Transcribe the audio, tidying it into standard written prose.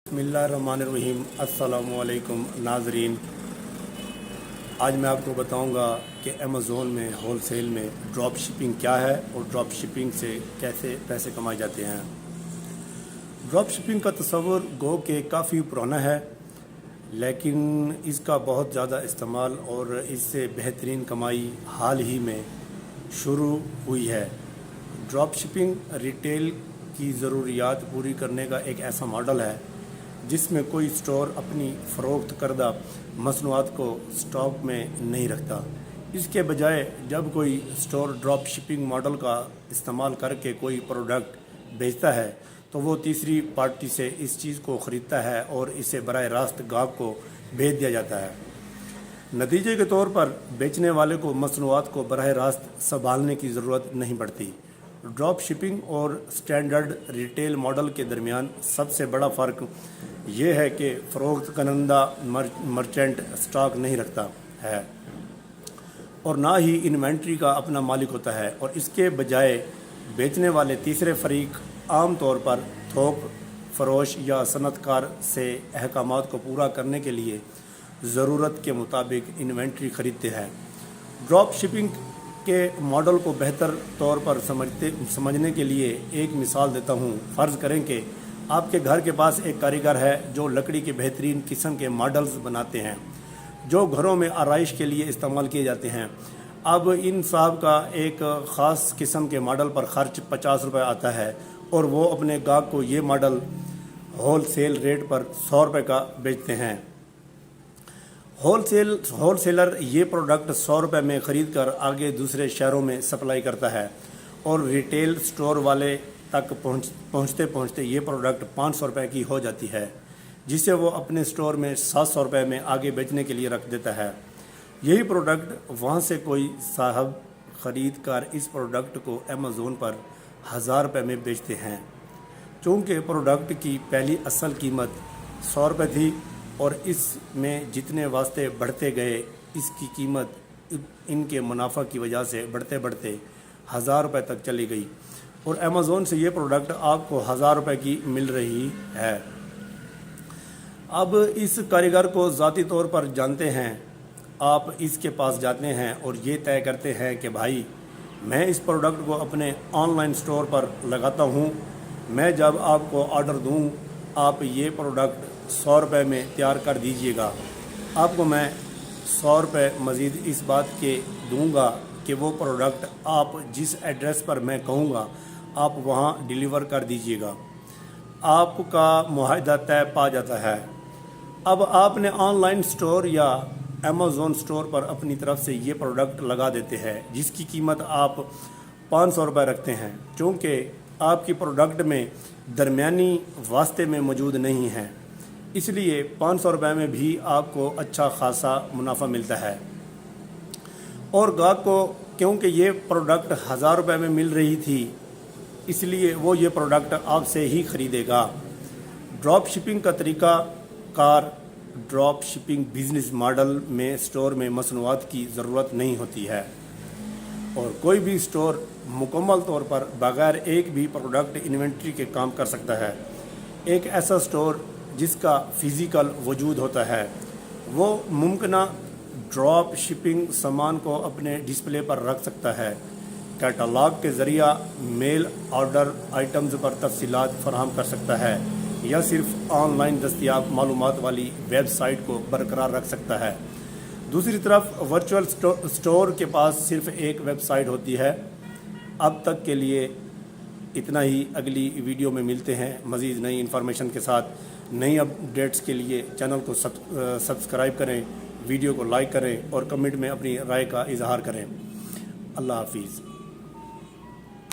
बिस्मिल्लाहिर्रहमानिर्रहीम। अस्सलामु अलैकुम नाज़रीन। आज मैं आपको बताऊंगा कि अमेज़ोन में होल सेल में ड्रॉप शिपिंग क्या है और ड्रॉप शिपिंग से कैसे पैसे कमाए जाते हैं। ड्रॉप शिपिंग का तस्वुर गो के काफ़ी पुराना है, लेकिन इसका बहुत ज़्यादा इस्तेमाल और इससे बेहतरीन कमाई हाल ही में शुरू हुई है। ड्रॉप शिपिंग रिटेल की ज़रूरियात पूरी करने का एक ऐसा मॉडल है जिसमें कोई स्टोर अपनी फ़रोख्त करदा मसनूआत को स्टॉक में नहीं रखता। इसके बजाय जब कोई स्टोर ड्रॉप शिपिंग मॉडल का इस्तेमाल करके कोई प्रोडक्ट बेचता है तो वो तीसरी पार्टी से इस चीज़ को ख़रीदता है और इसे बराह रास्त गाहक को भेज दिया जाता है। नतीजे के तौर पर बेचने वाले को मसनूआत को बराह रास्त संभालने की ज़रूरत नहीं पड़ती। ड्रॉप शिपिंग और स्टैंडर्ड रिटेल मॉडल के दरमियान सबसे बड़ा फ़र्क ये है कि फ़रोख्त करंदा मर्चेंट स्टॉक नहीं रखता है और ना ही इन्वेंट्री का अपना मालिक होता है, और इसके बजाय बेचने वाले तीसरे फरीक आम तौर पर थोक फरोश या सनतकार से अहकामात को पूरा करने के लिए ज़रूरत के मुताबिक इन्वेंट्री खरीदते हैं। ड्रॉप शिपिंग के मॉडल को बेहतर तौर पर समझने के लिए एक मिसाल देता हूँ। फ़र्ज़ करें कि आपके घर के पास एक कारीगर है जो लकड़ी के बेहतरीन किस्म के मॉडल्स बनाते हैं जो घरों में आराइश के लिए इस्तेमाल किए जाते हैं। अब इन साहब का एक ख़ास किस्म के मॉडल पर ख़र्च 50 रुपये आता है और वो अपने गाहक को ये मॉडल होल सेल रेट पर 100 रुपये का बेचते हैं। होल सेलर ये प्रोडक्ट 100 रुपये में ख़रीद कर आगे दूसरे शहरों में सप्लाई करता है और रिटेल स्टोर वाले तक पहुँचते पहुँचते ये प्रोडक्ट 500 रुपये की हो जाती है, जिसे वो अपने स्टोर में 700 रुपये में आगे बेचने के लिए रख देता है। यही प्रोडक्ट वहाँ से कोई साहब ख़रीद कर इस प्रोडक्ट को अमेज़ोन पर 1000 रुपये में बेचते हैं। चूँकि प्रोडक्ट की पहली असल कीमत 100 रुपये थी और इसमें जितने वास्ते बढ़ते गए इसकी कीमत इनके मुनाफा की वजह से बढ़ते बढ़ते 1000 रुपये तक चली गई और अमेज़ोन से ये प्रोडक्ट आपको 1000 रुपये की मिल रही है। अब इस कारीगर को ज़ाती तौर पर जानते हैं, आप इसके पास जाते हैं और ये तय करते हैं कि भाई मैं इस प्रोडक्ट को अपने ऑनलाइन स्टोर पर लगाता हूँ, मैं जब आपको ऑर्डर दूँ आप ये प्रोडक्ट 100 रुपये में तैयार कर दीजिएगा। आपको मैं 100 रुपये मज़ीद इस बात के दूंगा कि वो प्रोडक्ट आप जिस एड्रेस पर मैं कहूँगा आप वहाँ डिलीवर कर दीजिएगा। आपका मुआहदा तय पा जाता है। अब आपने ऑनलाइन स्टोर या अमेज़ोन स्टोर पर अपनी तरफ से ये प्रोडक्ट लगा देते हैं जिसकी कीमत आप 500 रुपये रखते हैं। चूँकि आपकी प्रोडक्ट में दरमियानी वास्ते में मौजूद नहीं है, इसलिए 500 रुपये में भी आपको अच्छा खासा मुनाफा मिलता है। और गाहक को क्योंकि ये प्रोडक्ट 1000 रुपये में मिल रही थी इसलिए वो ये प्रोडक्ट आपसे ही ख़रीदेगा। ड्रॉप शिपिंग का तरीका car drop shipping business model में स्टोर में मसनूआत की ज़रूरत नहीं होती है और कोई भी स्टोर मुकम्मल तौर पर बगैर एक भी प्रोडक्ट इन्वेंट्री के काम कर सकता है। एक ऐसा स्टोर जिसका फ़िज़िकल वजूद होता है वो मुमकिन ड्रॉप शिपिंग सामान को अपने डिस्प्ले पर रख सकता है, कैटलॉग के ज़रिया मेल ऑर्डर आइटम्स पर तफसीलात फराहम कर सकता है या सिर्फ ऑनलाइन दस्तियाब मालूमात वाली वेबसाइट को बरकरार रख सकता है। दूसरी तरफ वर्चुअल स्टोर के पास सिर्फ एक वेबसाइट होती है। अब तक के लिए इतना ही। अगली वीडियो में मिलते हैं मज़ीद नई इन्फॉर्मेशन के साथ। नई अपडेट्स के लिए चैनल को सब्सक्राइब करें, वीडियो को लाइक करें और कमेंट में अपनी राय का इजहार करें। अल्लाह हाफिज़।